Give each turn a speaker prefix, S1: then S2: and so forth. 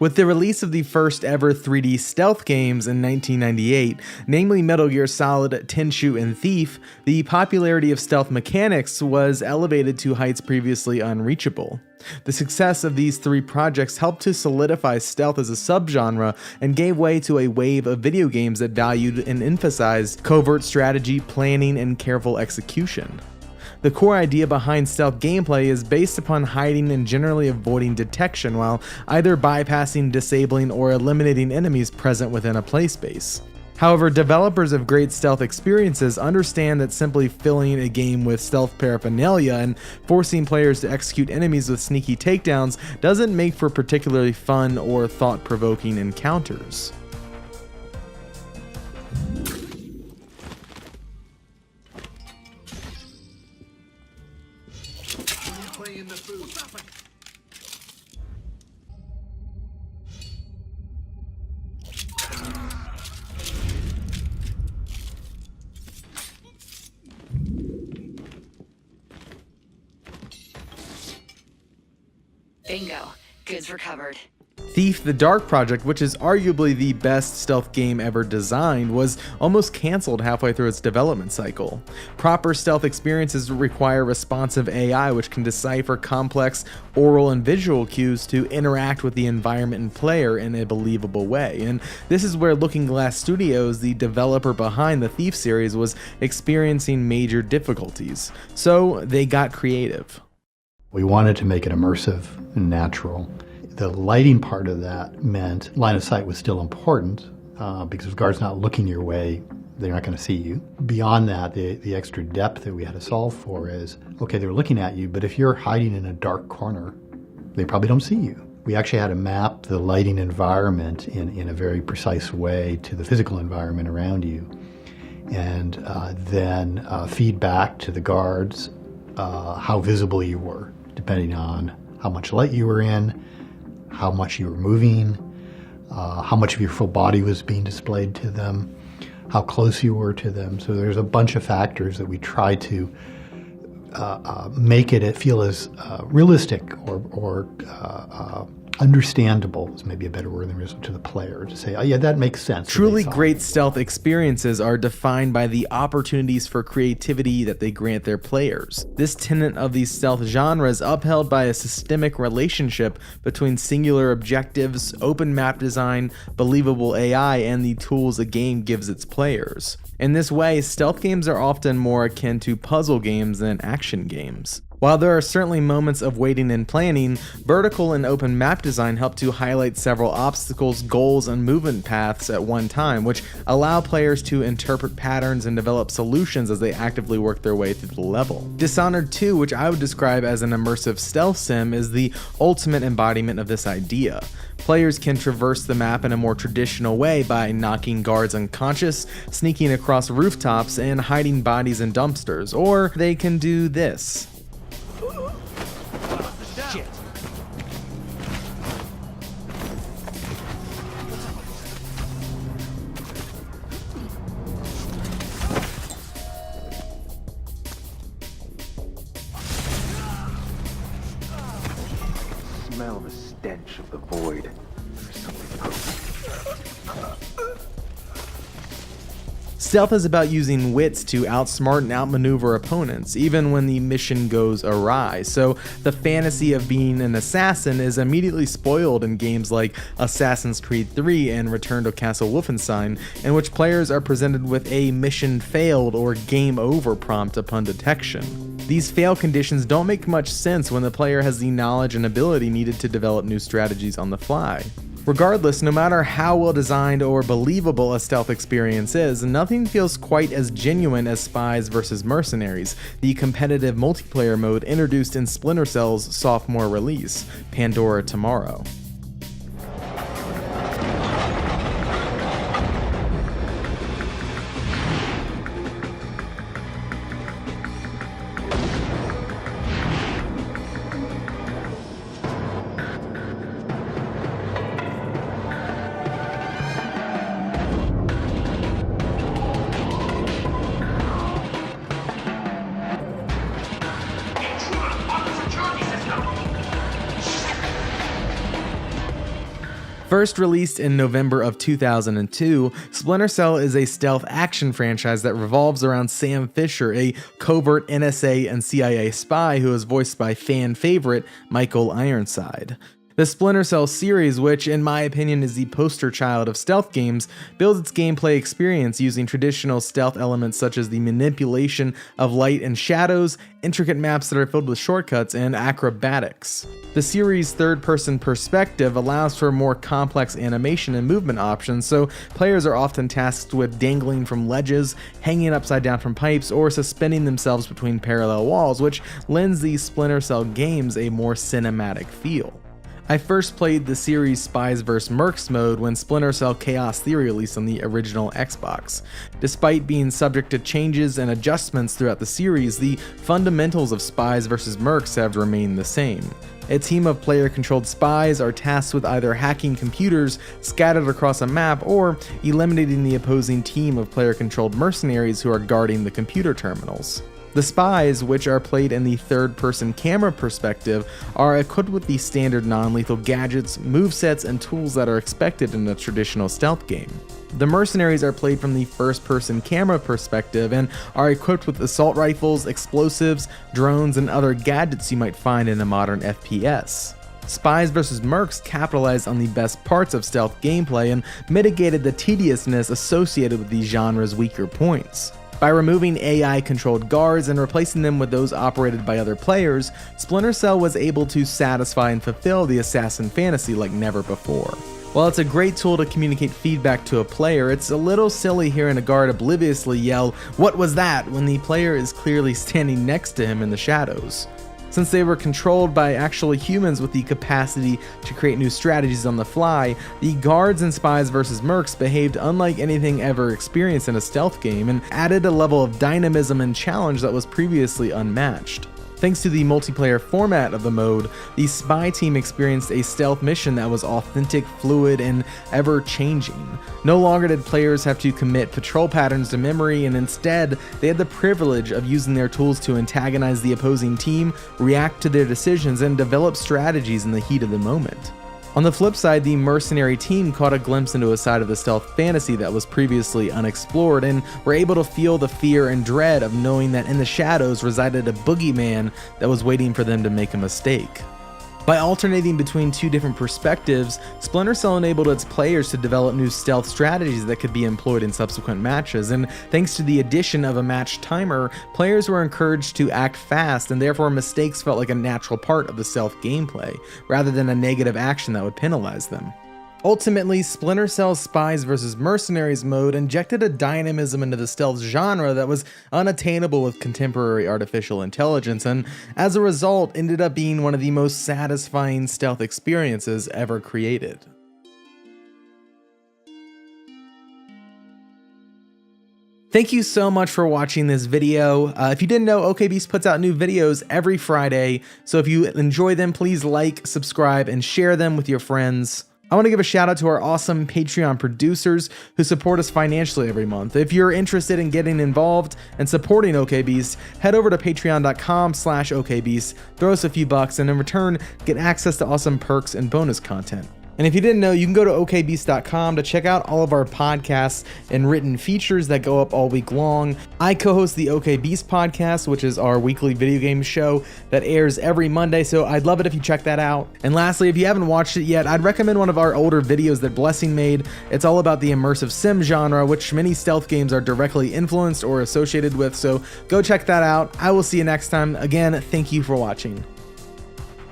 S1: With the release of the first ever 3D stealth games in 1998, namely Metal Gear Solid, Tenchu, and Thief, the popularity of stealth mechanics was elevated to heights previously unreachable. The success of these three projects helped to solidify stealth as a subgenre and gave way to a wave of video games that valued and emphasized covert strategy, planning, and careful execution. The core idea behind stealth gameplay is based upon hiding and generally avoiding detection while either bypassing, disabling, or eliminating enemies present within a playspace. However, developers of great stealth experiences understand that simply filling a game with stealth paraphernalia and forcing players to execute enemies with sneaky takedowns doesn't make for particularly fun or thought-provoking encounters.
S2: Bingo. Goods recovered.
S1: Thief: The Dark Project, which is arguably the best stealth game ever designed, was almost cancelled halfway through its development cycle. Proper stealth experiences require responsive AI which can decipher complex oral and visual cues to interact with the environment and player in a believable way, and this is where Looking Glass Studios, the developer behind the Thief series, was experiencing major difficulties. So they got creative.
S3: We wanted to make it immersive and natural. The lighting part of that meant line of sight was still important because if the guard's not looking your way, they're not going to see you. Beyond that, the extra depth that we had to solve for is, okay, they're looking at you, but if you're hiding in a dark corner, they probably don't see you. We actually had to map the lighting environment in a very precise way to the physical environment around you, and then feed back to the guards how visible you were, depending on how much light you were in, how much you were moving, how much of your full body was being displayed to them, how close you were to them. So there's a bunch of factors that we try to make it feel as realistic or understandable is maybe a better word than to the player, to say, oh yeah, that makes sense.
S1: Truly great stealth experiences are defined by the opportunities for creativity that they grant their players. This tenet of the stealth genre is upheld by a systemic relationship between singular objectives, open map design, believable AI, and the tools a game gives its players. In this way, stealth games are often more akin to puzzle games than action games. While there are certainly moments of waiting and planning, vertical and open map design help to highlight several obstacles, goals, and movement paths at one time, which allow players to interpret patterns and develop solutions as they actively work their way through the level. Dishonored 2, which I would describe as an immersive stealth sim, is the ultimate embodiment of this idea. Players can traverse the map in a more traditional way by knocking guards unconscious, sneaking across rooftops, and hiding bodies in dumpsters, or they can do this.
S4: Shit.
S5: Smell the stench of the void. There's something potent.
S1: Stealth is about using wits to outsmart and outmaneuver opponents, even when the mission goes awry, so the fantasy of being an assassin is immediately spoiled in games like Assassin's Creed 3 and Return to Castle Wolfenstein, in which players are presented with a mission failed or game over prompt upon detection. These fail conditions don't make much sense when the player has the knowledge and ability needed to develop new strategies on the fly. Regardless, no matter how well designed or believable a stealth experience is, nothing feels quite as genuine as Spies vs. Mercenaries, the competitive multiplayer mode introduced in Splinter Cell's sophomore release, Pandora Tomorrow. First released in November of 2002, Splinter Cell is a stealth action franchise that revolves around Sam Fisher, a covert NSA and CIA spy who is voiced by fan favorite Michael Ironside. The Splinter Cell series, which in my opinion is the poster child of stealth games, builds its gameplay experience using traditional stealth elements such as the manipulation of light and shadows, intricate maps that are filled with shortcuts, and acrobatics. The series' third-person perspective allows for more complex animation and movement options, so players are often tasked with dangling from ledges, hanging upside down from pipes, or suspending themselves between parallel walls, which lends these Splinter Cell games a more cinematic feel. I first played the series Spies vs. Mercs mode when Splinter Cell Chaos Theory released on the original Xbox. Despite being subject to changes and adjustments throughout the series, the fundamentals of Spies vs. Mercs have remained the same. A team of player-controlled spies are tasked with either hacking computers scattered across a map or eliminating the opposing team of player-controlled mercenaries who are guarding the computer terminals. The spies, which are played in the third-person camera perspective, are equipped with the standard non-lethal gadgets, movesets, and tools that are expected in a traditional stealth game. The mercenaries are played from the first-person camera perspective and are equipped with assault rifles, explosives, drones, and other gadgets you might find in a modern FPS. Spies vs. Mercs capitalized on the best parts of stealth gameplay and mitigated the tediousness associated with the genre's weaker points. By removing AI-controlled guards and replacing them with those operated by other players, Splinter Cell was able to satisfy and fulfill the assassin fantasy like never before. While it's a great tool to communicate feedback to a player, it's a little silly hearing a guard obliviously yell, "What was that?" when the player is clearly standing next to him in the shadows. Since they were controlled by actually humans with the capacity to create new strategies on the fly, the guards in Spies vs. Mercs behaved unlike anything ever experienced in a stealth game and added a level of dynamism and challenge that was previously unmatched. Thanks to the multiplayer format of the mode, the spy team experienced a stealth mission that was authentic, fluid, and ever-changing. No longer did players have to commit patrol patterns to memory, and instead, they had the privilege of using their tools to antagonize the opposing team, react to their decisions, and develop strategies in the heat of the moment. On the flip side, the mercenary team caught a glimpse into a side of the stealth fantasy that was previously unexplored and were able to feel the fear and dread of knowing that in the shadows resided a boogeyman that was waiting for them to make a mistake. By alternating between two different perspectives, Splinter Cell enabled its players to develop new stealth strategies that could be employed in subsequent matches, and thanks to the addition of a match timer, players were encouraged to act fast, and therefore mistakes felt like a natural part of the stealth gameplay, rather than a negative action that would penalize them. Ultimately, Splinter Cell's Spies vs. Mercenaries mode injected a dynamism into the stealth genre that was unattainable with contemporary artificial intelligence, and as a result ended up being one of the most satisfying stealth experiences ever created. Thank you so much for watching this video. If you didn't know, OKBeast puts out new videos every Friday, so if you enjoy them, please like, subscribe, and share them with your friends. I want to give a shout out to our awesome Patreon producers who support us financially every month. If you're interested in getting involved and supporting OKBeast, head over to patreon.com/OKBeast, throw us a few bucks, and in return, get access to awesome perks and bonus content. And if you didn't know, you can go to okbeast.com to check out all of our podcasts and written features that go up all week long. I co-host the OKBeast podcast, which is our weekly video game show that airs every Monday, so I'd love it if you check that out. And lastly, if you haven't watched it yet, I'd recommend one of our older videos that Blessing made. It's all about the immersive sim genre, which many stealth games are directly influenced or associated with, so go check that out. I will see you next time. Again, thank you for watching.